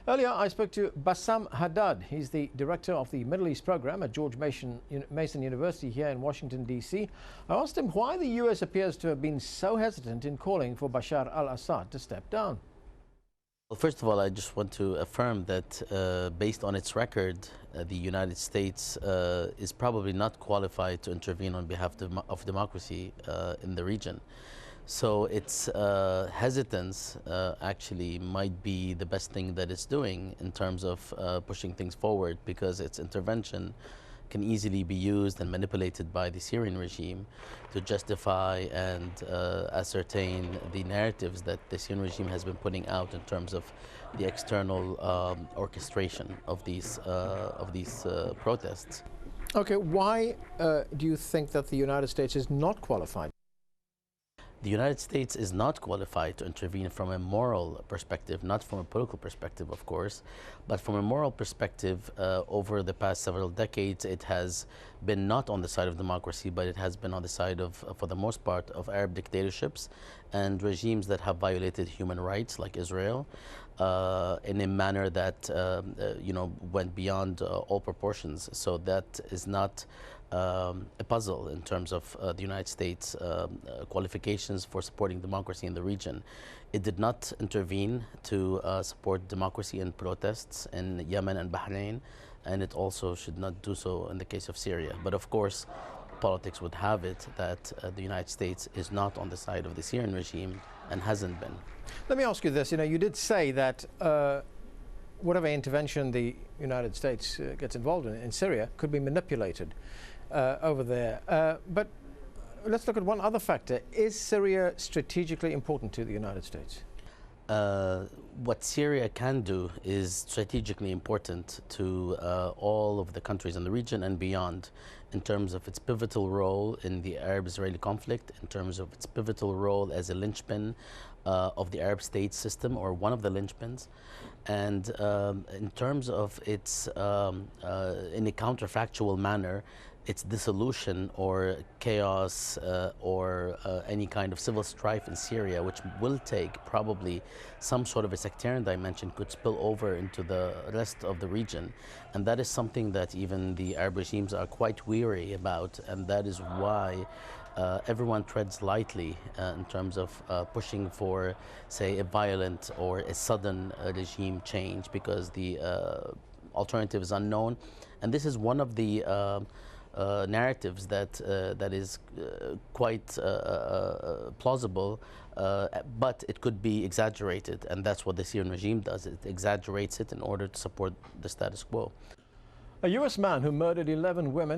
Earlier, I spoke to Bassam Haddad. He's the director of the Middle East program at George Mason University here in Washington, D.C. I asked him why the U.S. appears to have been so hesitant in calling for Bashar al-Assad to step down. Well, first of all, I just want to affirm that based on its record, the United States is probably not qualified to intervene on behalf of democracy in the region. So its hesitance actually might be the best thing that it's doing in terms of pushing things forward, because its intervention can easily be used and manipulated by the Syrian regime to justify and ascertain the narratives that the Syrian regime has been putting out in terms of the external orchestration of these protests. Okay, why do you think that the United States is not qualified? The United States is not qualified to intervene from a moral perspective, not from a political perspective, of course, but from a moral perspective. Over the past several decades, it has been not on the side of democracy, but it has been on the side of, for the most part, of Arab dictatorships and regimes that have violated human rights, like Israel, in a manner that went beyond all proportions. So that is not a puzzle in terms of the United States qualifications for supporting democracy in the region. It did not intervene to support democracy and protests in Yemen and Bahrain, and it also should not do so in the case of Syria. But of course, politics would have it that the United States is not on the side of the Syrian regime and hasn't been. Let me ask you this. You did say that whatever intervention the United States gets involved in Syria could be manipulated over there. But let's look at one other factor. Is Syria strategically important to the United States? What Syria can do is strategically important to all of the countries in the region and beyond, in terms of its pivotal role in the Arab-Israeli conflict, in terms of its pivotal role as a linchpin of the Arab state system, or one of the linchpins, and in terms of its, in a counterfactual manner, its dissolution or chaos or any kind of civil strife in Syria, which will take probably some sort of a sectarian dimension, could spill over into the rest of the region. And that is something that even the Arab regimes are quite weary about, and that is why everyone treads lightly in terms of pushing for, say, a violent or a sudden regime change, because the alternative is unknown. And this is one of the narratives that is quite plausible, but it could be exaggerated, and that's what the Syrian regime does. It exaggerates it in order to support the status quo. A U.S. man who murdered 11 women